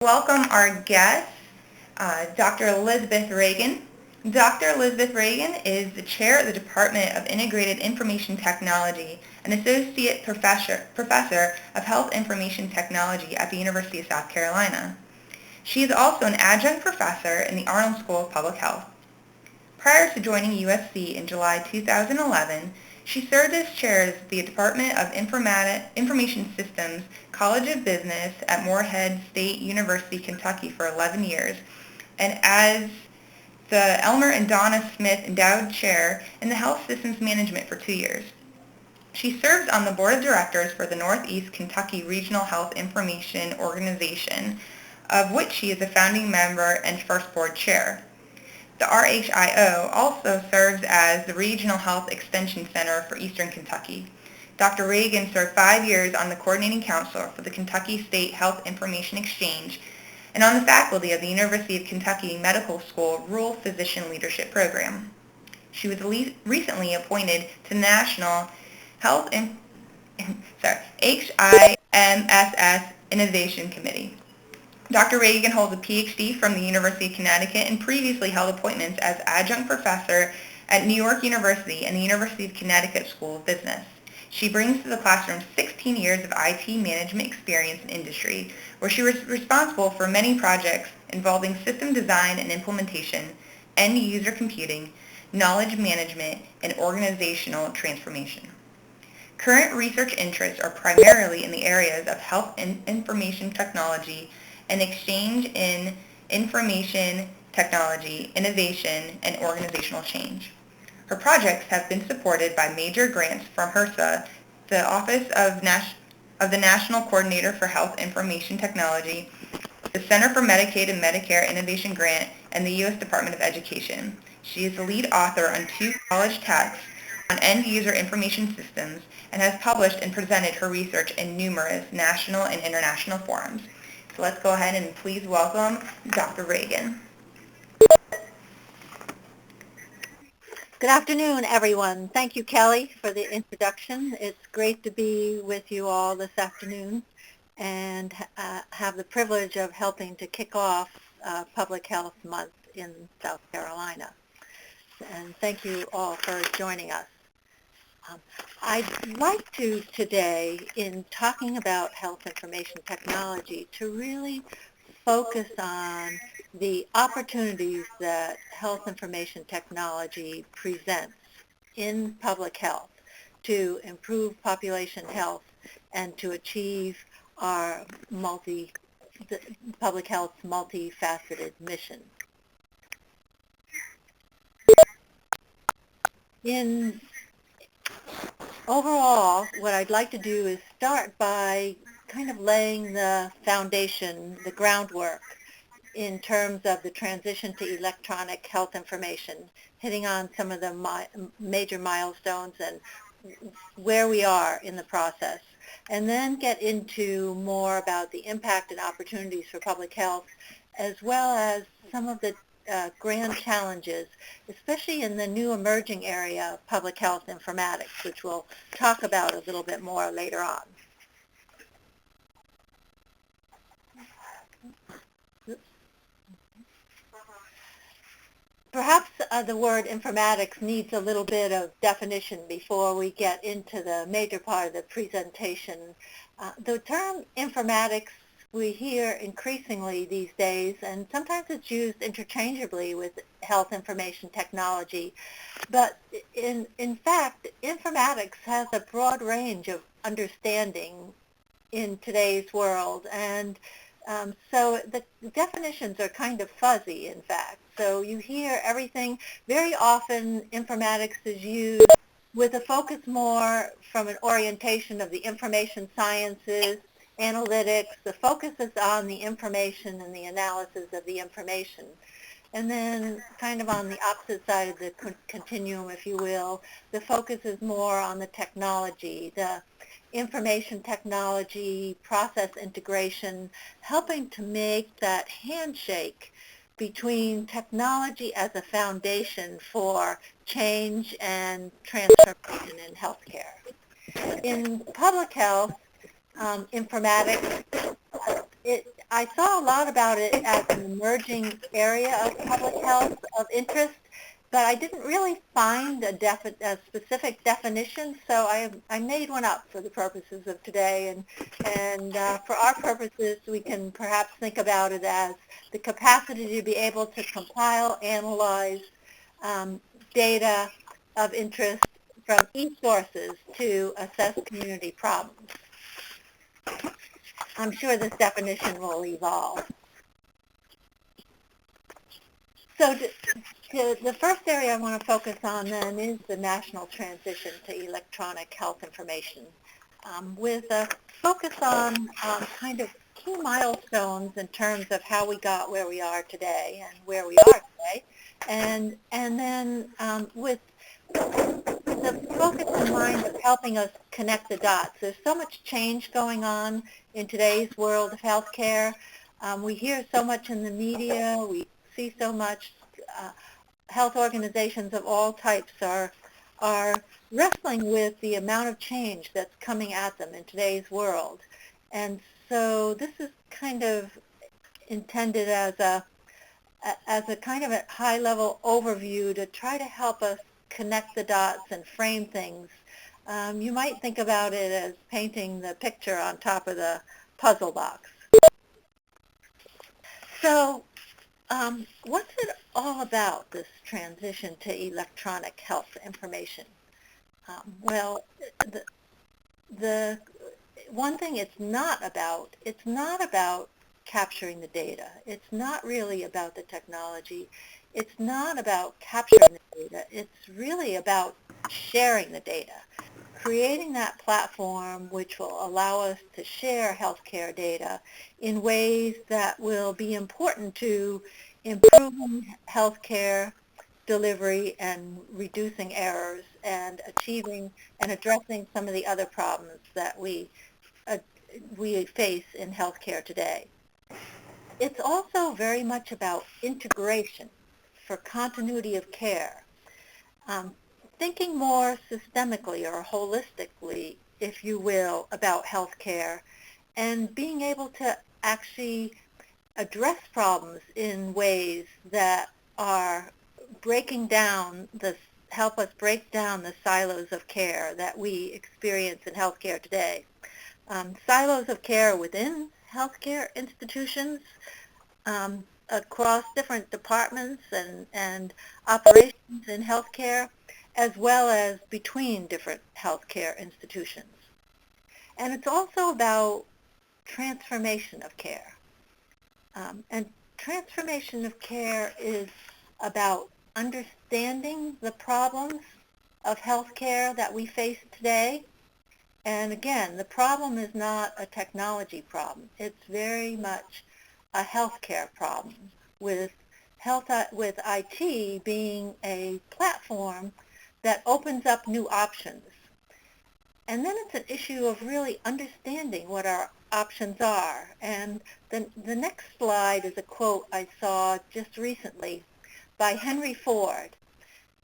Welcome our guest, Dr. Elizabeth Regan. Dr. Elizabeth Regan is the chair of the Department of Integrated Information Technology and associate professor of Health Information Technology at the University of South Carolina. She is also an adjunct professor in the Arnold School of Public Health. Prior to joining USC in July 2011, she served as chair of the Department of Information Systems College of Business at Morehead State University, Kentucky for 11 years, and as the Elmer and Donna Smith Endowed Chair in the Health Systems Management for 2 years. She serves on the board of directors for the Northeast Kentucky Regional Health Information Organization, of which she is a founding member and first board chair. The RHIO also serves as the Regional Health Extension Center for Eastern Kentucky. Dr. Regan served 5 years on the Coordinating Council for the Kentucky State Health Information Exchange and on the faculty of the University of Kentucky Medical School Rural Physician Leadership Program. She was recently appointed to the National HIMSS Innovation Committee. Dr. Regan holds a PhD from the University of Connecticut and previously held appointments as adjunct professor at New York University and the University of Connecticut School of Business. She brings to the classroom 16 years of IT management experience in industry, where she was responsible for many projects involving system design and implementation, end-user computing, knowledge management, and organizational transformation. Current research interests are primarily in the areas of health and information technology and exchange in information technology, innovation, and organizational change. Her projects have been supported by major grants from HRSA, the Office of the National Coordinator for Health Information Technology, the Center for Medicaid and Medicare Innovation Grant, and the U.S. Department of Education. She is the lead author on 2 college texts on end-user information systems and has published and presented her research in numerous national and international forums. So let's go ahead and please welcome Dr. Regan. Good afternoon, everyone. Thank you, Kelly, for the introduction. It's great to be with you all this afternoon and have the privilege of helping to kick off Public Health Month in South Carolina. And thank you all for joining us. I'd like to today, in talking about health information technology, to really focus on the opportunities that health information technology presents in public health to improve population health and to achieve our public health's multifaceted mission. Overall, what I'd like to do is start by kind of laying the foundation, the groundwork, in terms of the transition to electronic health information, hitting on some of the major milestones and where we are in the process, and then get into more about the impact and opportunities for public health, as well as some of the grand challenges, especially in the new emerging area of public health informatics, which we'll talk about a little bit more later on. Perhaps the word informatics needs a little bit of definition before we get into the major part of the presentation. The term informatics we hear increasingly these days, and sometimes it's used interchangeably with health information technology. But in fact, informatics has a broad range of understanding in today's world, and so the definitions are kind of fuzzy, in fact. So you hear everything. Very often, informatics is used with a focus more from an orientation of the information sciences, analytics. The focus is on the information and the analysis of the information. And then kind of on the opposite side of the continuum, if you will, the focus is more on the technology, the information technology, process integration, helping to make that handshake between technology as a foundation for change and transformation in healthcare. In public health, informatics, I saw a lot about it as an emerging area of public health of interest, but I didn't really find a specific definition, so I made one up for the purposes of today, and for our purposes, we can perhaps think about it as the capacity to be able to compile, analyze data of interest from e-sources to assess community problems. I'm sure this definition will evolve. So the first area I want to focus on then is the national transition to electronic health information, with a focus on kind of key milestones in terms of how we got where we are today and where we are today, and then with the focus in mind of helping us connect the dots. There's so much change going on in today's world of healthcare. We hear so much in the media. We see so much. Health organizations of all types are wrestling with the amount of change that's coming at them in today's world. And so this is kind of intended as a kind of a high-level overview to try to help us connect the dots and frame things. You might think about it as painting the picture on top of the puzzle box. So what's it all about, this transition to electronic health information? Well, the one thing it's not about capturing the data. It's not really about the technology. It's not about capturing the data. It's really about sharing the data, creating that platform which will allow us to share healthcare data in ways that will be important to improving healthcare delivery and reducing errors and achieving and addressing some of the other problems that we face in healthcare today. It's also very much about integration for continuity of care, thinking more systemically or holistically, if you will, about healthcare, and being able to actually address problems in ways that are help us break down the silos of care that we experience in healthcare today. Silos of care within healthcare institutions, across different departments and operations in healthcare, as well as between different healthcare institutions. And it's also about transformation of care. And transformation of care is about understanding the problems of healthcare that we face today. And again, the problem is not a technology problem. It's very much a healthcare problem, with IT being a platform that opens up new options. And then it's an issue of really understanding what our options are. And the next slide is a quote I saw just recently by Henry Ford.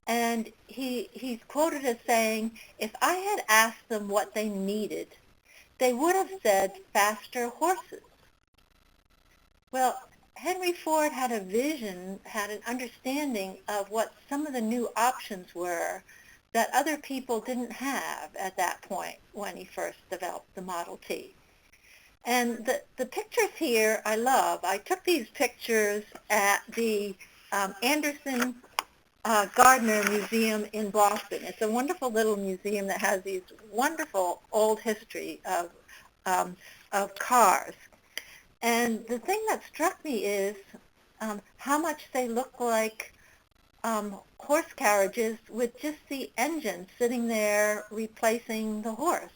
And he's quoted as saying, "If I had asked them what they needed, they would have said faster horses." Well, Henry Ford had a vision, had an understanding of what some of the new options were that other people didn't have at that point when he first developed the Model T. And the pictures here I love. I took these pictures at the Anderson Gardner Museum in Boston. It's a wonderful little museum that has these wonderful old history of cars. And the thing that struck me is how much they look like horse carriages with just the engine sitting there replacing the horse.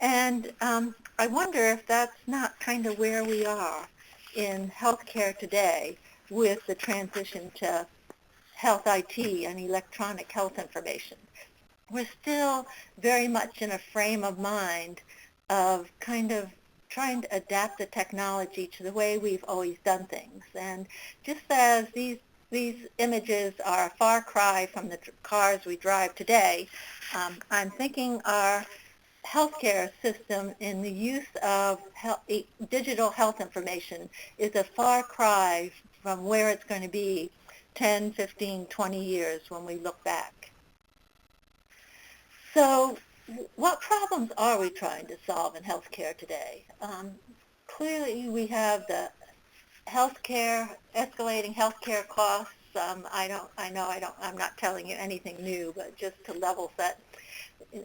And I wonder if that's not kind of where we are in healthcare today with the transition to health IT and electronic health information. We're still very much in a frame of mind of kind of trying to adapt the technology to the way we've always done things. And just as these images are a far cry from the cars we drive today, I'm thinking our healthcare system in the use of digital health information is a far cry from where it's going to be 10, 15, 20 years when we look back. So what problems are we trying to solve in healthcare today? Clearly we have the escalating healthcare costs. I'm not telling you anything new, but just to level set.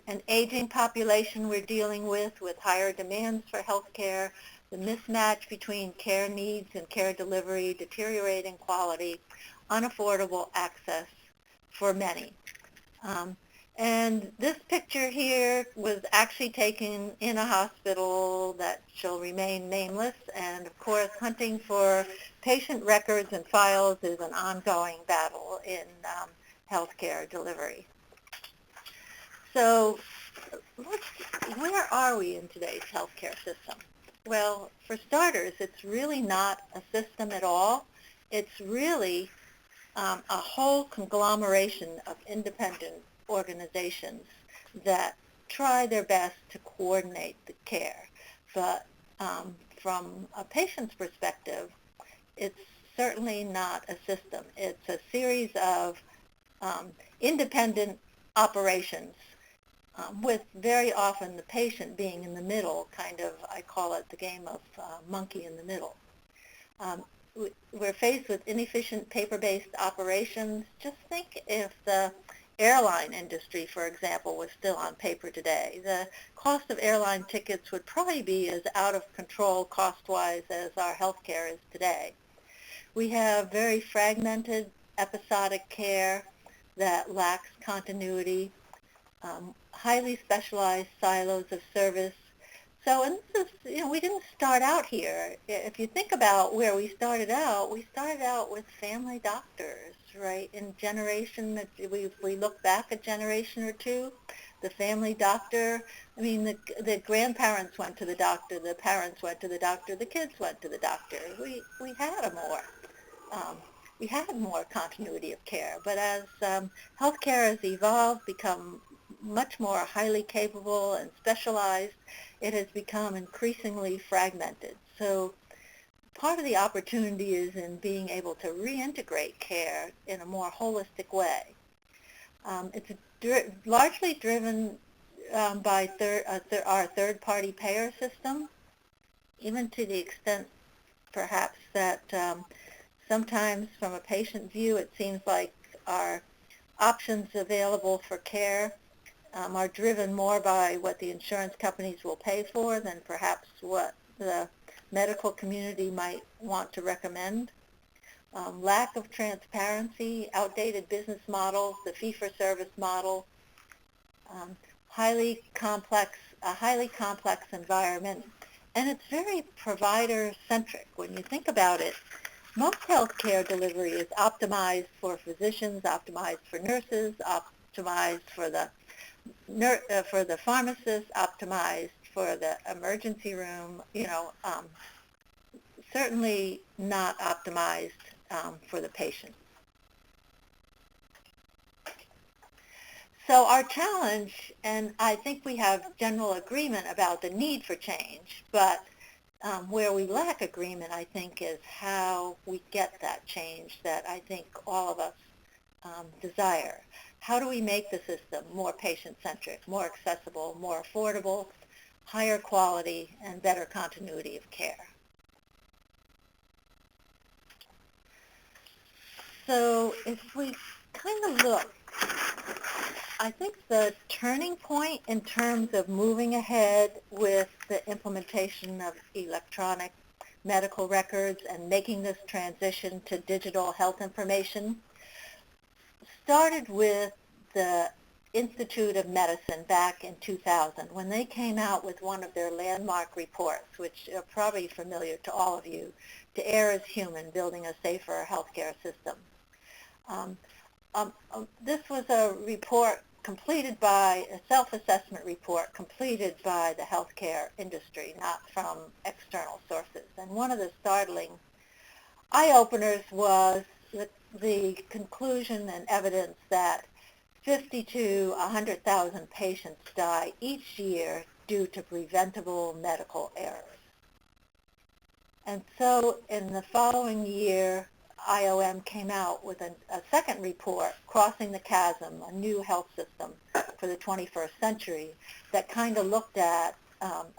An aging population we're dealing with higher demands for healthcare, the mismatch between care needs and care delivery, deteriorating quality, unaffordable access for many. And this picture here was actually taken in a hospital that shall remain nameless, and of course hunting for patient records and files is an ongoing battle in healthcare delivery. So where are we in today's healthcare system? Well, for starters, it's really not a system at all. It's really a whole conglomeration of independent organizations that try their best to coordinate the care. But from a patient's perspective, it's certainly not a system. It's a series of independent operations with very often the patient being in the middle, kind of, I call it the game of monkey in the middle. We're faced with inefficient paper-based operations. Just think if the airline industry, for example, was still on paper today. The cost of airline tickets would probably be as out of control cost-wise as our healthcare is today. We have very fragmented episodic care that lacks continuity, highly specialized silos of service. So, and this is, we didn't start out here. If you think about where we started out with family doctors, right? In generation, we look back a generation or two, the family doctor, I mean, the grandparents went to the doctor, the parents went to the doctor, the kids went to the doctor. We had we had more continuity of care. But as healthcare has evolved, become much more highly capable and specialized, it has become increasingly fragmented. So part of the opportunity is in being able to reintegrate care in a more holistic way. It's largely driven by our third-party payer system, even to the extent perhaps that sometimes from a patient view it seems like our options available for care are driven more by what the insurance companies will pay for than perhaps what the medical community might want to recommend. Lack of transparency, outdated business models, the fee-for-service model, a highly complex environment, and it's very provider-centric. When you think about it, most healthcare delivery is optimized for physicians, optimized for nurses, optimized for the pharmacist, optimized for the emergency room, certainly not optimized for the patient. So our challenge, and I think we have general agreement about the need for change, but where we lack agreement, I think, is how we get that change that I think all of us desire. How do we make the system more patient-centric, more accessible, more affordable, higher quality, and better continuity of care? So if we kind of look, I think the turning point in terms of moving ahead with the implementation of electronic medical records and making this transition to digital health information started with the Institute of Medicine back in 2000 when they came out with one of their landmark reports, which are probably familiar to all of you, To Err is Human, Building a Safer Healthcare System. This was a report completed by, a self-assessment report completed by the healthcare industry, not from external sources. And one of the startling eye-openers was the conclusion and evidence that 50 to 100,000 patients die each year due to preventable medical errors. And so in the following year, IOM came out with a second report, Crossing the Chasm, a new health system for the 21st century, that kind of looked at,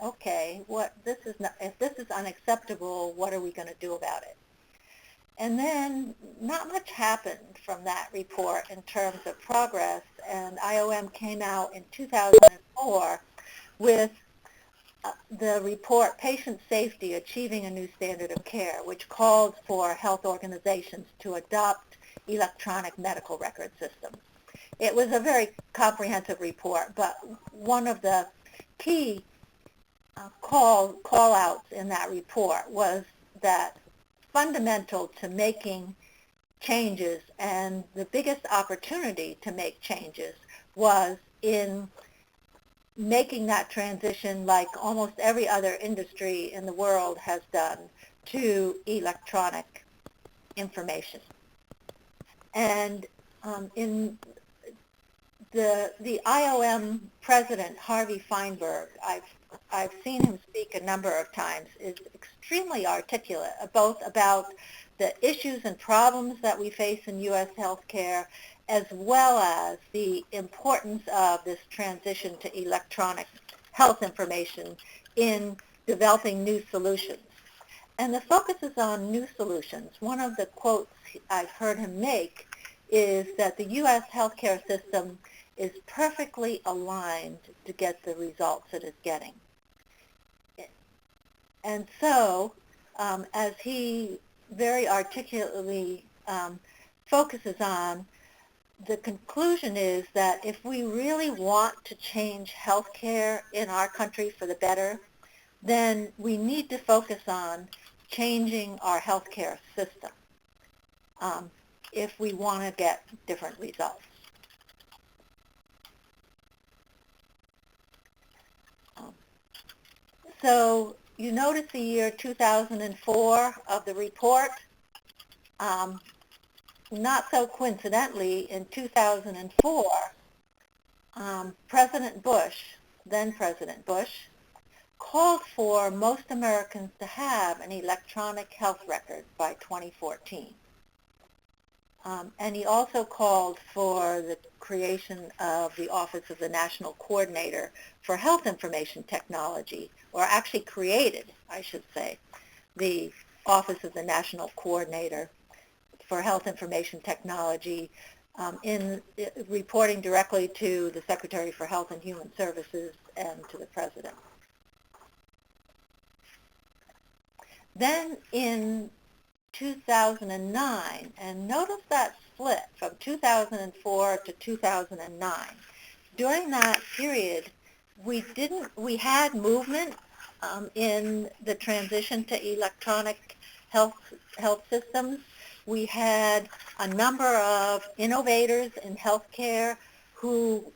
okay, if this is unacceptable, what are we going to do about it? And then not much happened from that report in terms of progress, and IOM came out in 2004 with the report Patient Safety, Achieving a New Standard of Care, which called for health organizations to adopt electronic medical record systems. It was a very comprehensive report, but one of the key call-outs in that report was that fundamental to making changes, and the biggest opportunity to make changes was in making that transition, like almost every other industry in the world has done, to electronic information. And in the IOM president, Harvey Feinberg, I've seen him speak a number of times, is extremely articulate, both about the issues and problems that we face in U.S. healthcare, as well as the importance of this transition to electronic health information in developing new solutions. And the focus is on new solutions. One of the quotes I've heard him make is that the U.S. healthcare system is perfectly aligned to get the results it is getting. And so, as he very articulately focuses on, the conclusion is that if we really want to change healthcare in our country for the better, then we need to focus on changing our healthcare system if we want to get different results. So you notice the year 2004 of the report. Not so coincidentally, in 2004, President Bush, then President Bush, called for most Americans to have an electronic health record by 2014. And he also called for the creation of the Office of the National Coordinator for Health Information Technology, or actually created, I should say, the Office of the National Coordinator for Health Information Technology, in reporting directly to the Secretary for Health and Human Services and to the President. Then in 2009, and notice that split from 2004 to 2009. During that period, we had movement in the transition to electronic health systems. We had a number of innovators in healthcare who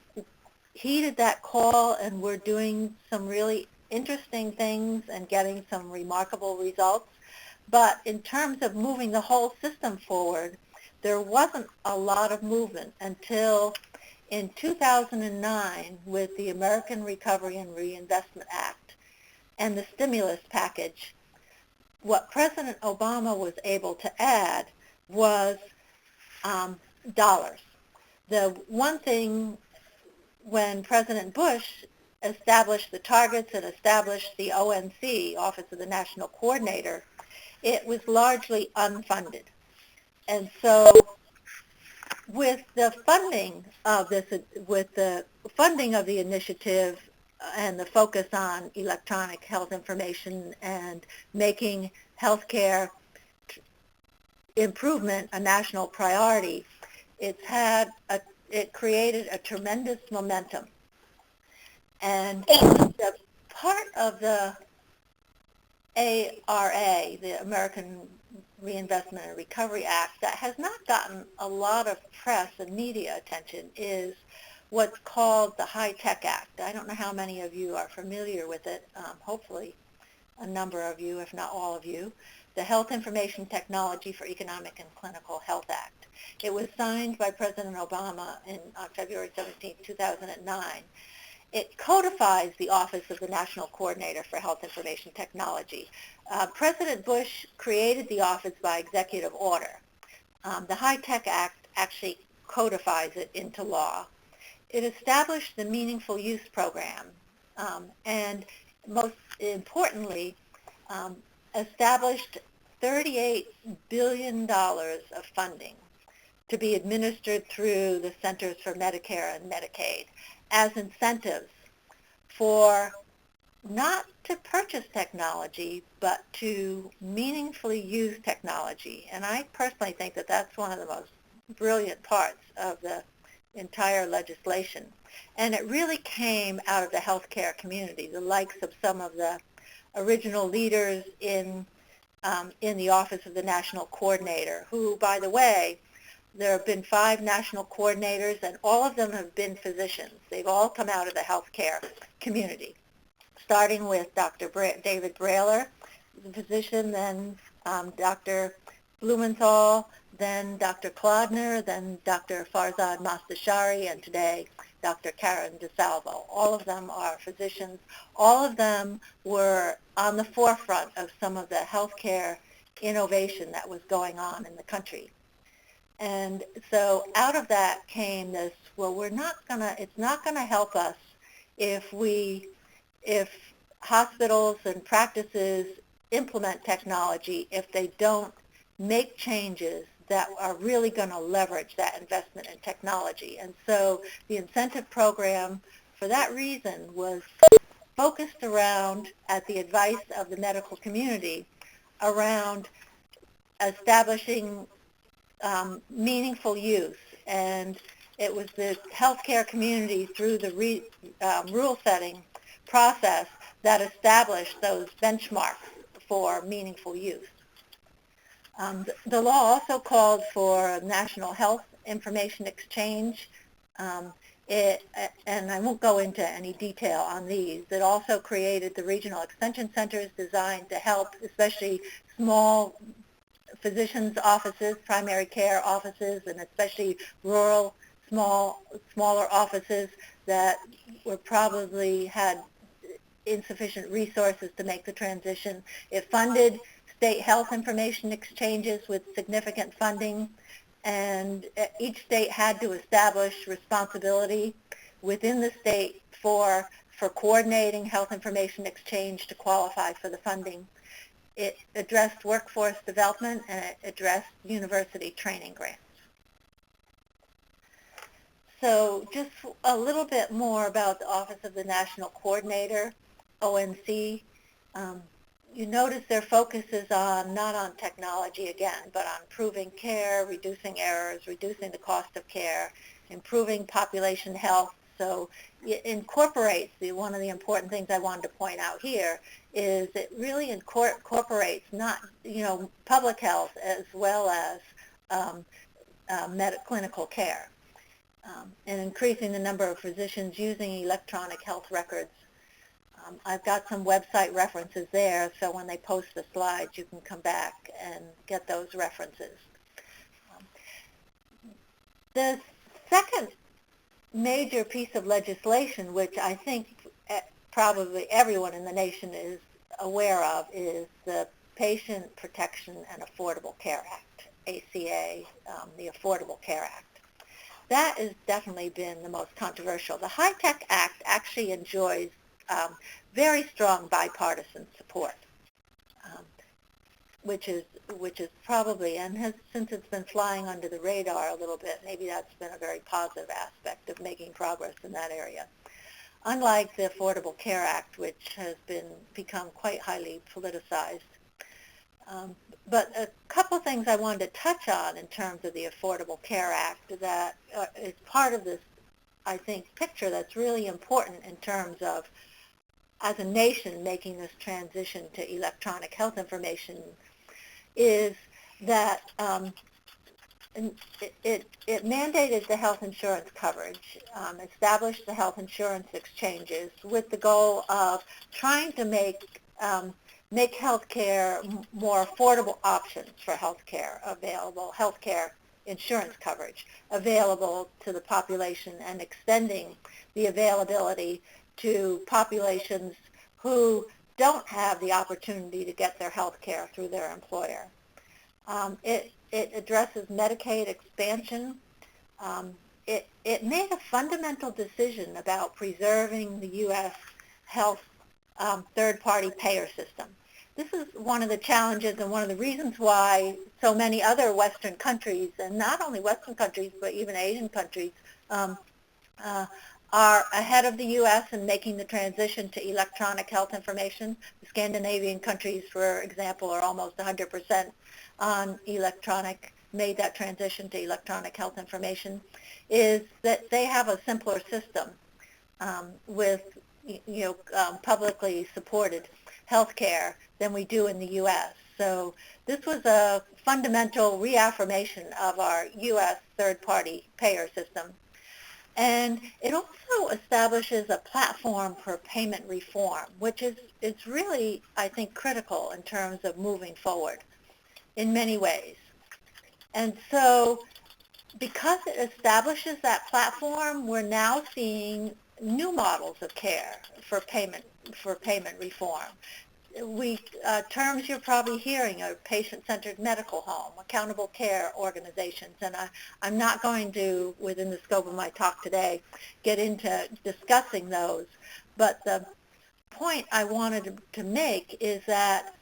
heeded that call and were doing some really interesting things and getting some remarkable results. But in terms of moving the whole system forward, there wasn't a lot of movement until in 2009 with the American Recovery and Reinvestment Act and the stimulus package. What President Obama was able to add was dollars. The one thing, when President Bush established the targets and established the ONC, Office of the National Coordinator, it was largely unfunded. And so with the funding of this, with the funding of the initiative and the focus on electronic health information and making healthcare improvement a national priority, it created a tremendous momentum. And the part of the ARA, the American Reinvestment and Recovery Act, that has not gotten a lot of press and media attention is what's called the HITECH Act. I don't know how many of you are familiar with it, hopefully a number of you, if not all of you, the Health Information Technology for Economic and Clinical Health Act. It was signed by President Obama on February 17, 2009. It codifies the Office of the National Coordinator for Health Information Technology. President Bush created the office by executive order. The HITECH Act actually codifies it into law. It established the Meaningful Use Program, and most importantly, established $38 billion of funding to be administered through the Centers for Medicare and Medicaid as incentives for not to purchase technology, but to meaningfully use technology. And I personally think that that's one of the most brilliant parts of the entire legislation. And it really came out of the healthcare community, the likes of some of the original leaders in the Office of the National Coordinator, who, by the way, there have been 5 national coordinators, and all of them have been physicians. They've all come out of the healthcare community, starting with Dr. David Brailer, the physician, then Dr. Blumenthal, then Dr. Klodner, then Dr. Farzad Mastashari, and today Dr. Karen DeSalvo. All of them are physicians. All of them were on the forefront of some of the healthcare innovation that was going on in the country. And so out of that came this, well, it's not gonna help us if hospitals and practices implement technology if they don't make changes that are really going to leverage that investment in technology. And so the incentive program, for that reason, was focused around, at the advice of the medical community, around establishing meaningful use. And it was the healthcare community, through the rule setting process, that established those benchmarks for meaningful use. The law also called for national health information exchange. And I won't go into any detail on these. It also created the regional extension centers designed to help, especially small physicians' offices, primary care offices, and especially rural, smaller offices that were probably had insufficient resources to make the transition. It funded state health information exchanges with significant funding, and each state had to establish responsibility within the state for coordinating health information exchange to qualify for the funding. It addressed workforce development, and it addressed university training grants. So just a little bit more about the Office of the National Coordinator, ONC. You notice their focus is not on technology again, but on improving care, reducing errors, reducing the cost of care, improving population health. So it incorporates, one of the important things I wanted to point out here is it really incorporates public health as well as clinical care, and increasing the number of physicians using electronic health records. I've got some website references there, so when they post the slides, you can come back and get those references. The second major piece of legislation, which I think probably everyone in the nation is aware of, is the Patient Protection and Affordable Care Act, ACA, the Affordable Care Act. That has definitely been the most controversial. The HITECH Act actually enjoys very strong bipartisan support, which is probably, and has, since it's been flying under the radar a little bit, maybe that's been a very positive aspect of making progress in that area. Unlike the Affordable Care Act, which has become quite highly politicized. But a couple things I wanted to touch on in terms of the Affordable Care Act that is part of this, I think, picture that's really important in terms of, as a nation, making this transition to electronic health information, is that it mandated the health insurance coverage, established the health insurance exchanges with the goal of trying to make healthcare more affordable options for healthcare available, healthcare insurance coverage available to the population and extending the availability to populations who don't have the opportunity to get their health care through their employer. It addresses Medicaid expansion. It made a fundamental decision about preserving the U.S. health third-party payer system. This is one of the challenges and one of the reasons why so many other Western countries, and not only Western countries, but even Asian countries, are ahead of the U.S. in making the transition to electronic health information. The Scandinavian countries, for example, are almost 100% on made that transition to electronic health information, is that they have a simpler system with publicly supported health care than we do in the U.S. So this was a fundamental reaffirmation of our U.S. third-party payer system. And it also establishes a platform for payment reform, which is really, I think, critical in terms of moving forward in many ways. And so because it establishes that platform, we're now seeing new models of care for payment reform. Terms you're probably hearing are patient-centered medical home, accountable care organizations, and I'm not going to, within the scope of my talk today, get into discussing those, but the point I wanted to make is that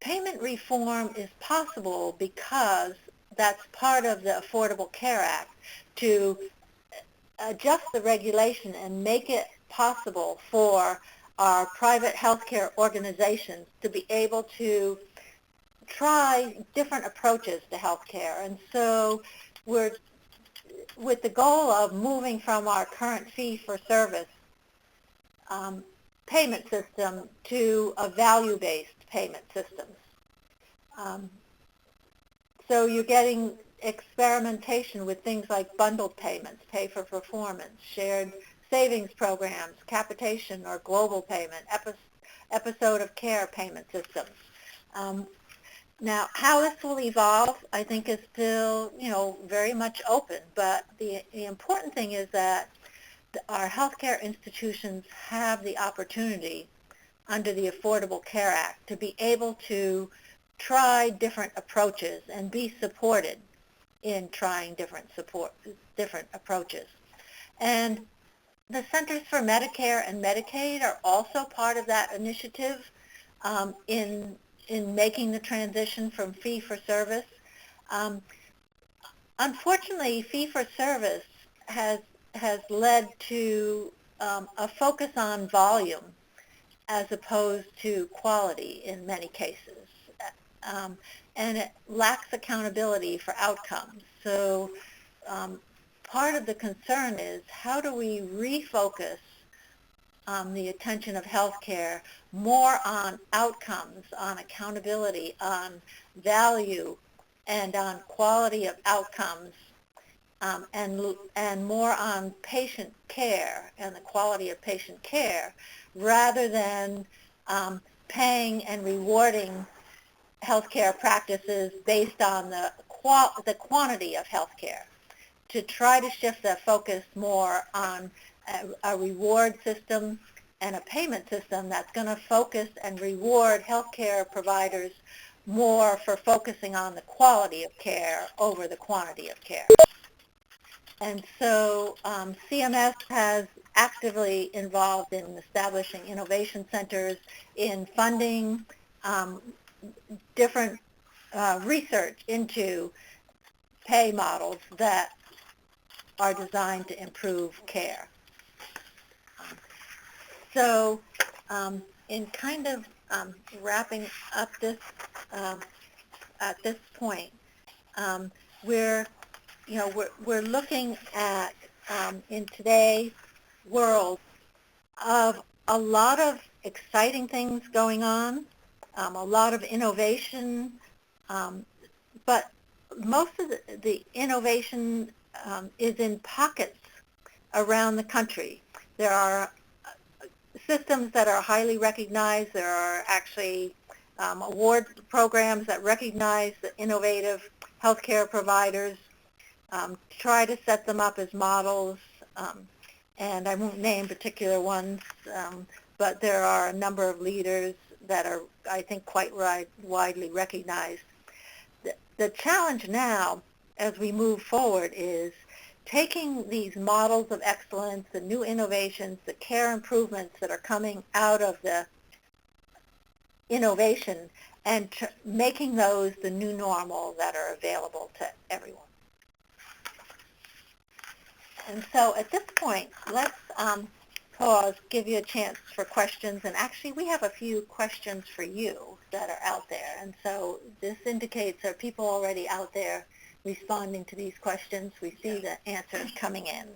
payment reform is possible because that's part of the Affordable Care Act to adjust the regulation and make it possible for our private healthcare organizations to be able to try different approaches to healthcare. And so we're with the goal of moving from our current fee-for-service payment system to a value-based payment system. So you're getting experimentation with things like bundled payments, pay for performance, shared savings programs, capitation or global payment, episode of care payment systems. Now, how this will evolve, I think, is still, very much open. But the important thing is that our healthcare institutions have the opportunity under the Affordable Care Act to be able to try different approaches and be supported in trying different approaches. And the Centers for Medicare and Medicaid are also part of that initiative in making the transition from fee-for-service. Unfortunately, fee-for-service has led to a focus on volume as opposed to quality in many cases. And it lacks accountability for outcomes. So part of the concern is how do we refocus the attention of healthcare more on outcomes, on accountability, on value, and on quality of outcomes, and more on patient care and the quality of patient care, rather than paying and rewarding healthcare practices based on the quantity of healthcare, to try to shift the focus more on a reward system and a payment system that's going to focus and reward healthcare providers more for focusing on the quality of care over the quantity of care. And so CMS has actively involved in establishing innovation centers, in funding different research into pay models that are designed to improve care. So in kind of wrapping up this at this point, we're looking at in today's world of a lot of exciting things going on, a lot of innovation, but most of the innovation is in pockets around the country. There are systems that are highly recognized. There are actually award programs that recognize the innovative healthcare providers, try to set them up as models, and I won't name particular ones, but there are a number of leaders that are, I think, quite widely recognized. The challenge now, as we move forward, is taking these models of excellence, the new innovations, the care improvements that are coming out of the innovation, and making those the new normal that are available to everyone. And so at this point, let's pause, give you a chance for questions. And actually, we have a few questions for you that are out there. And so this indicates there are people already out there responding to these questions. We see the answers coming in.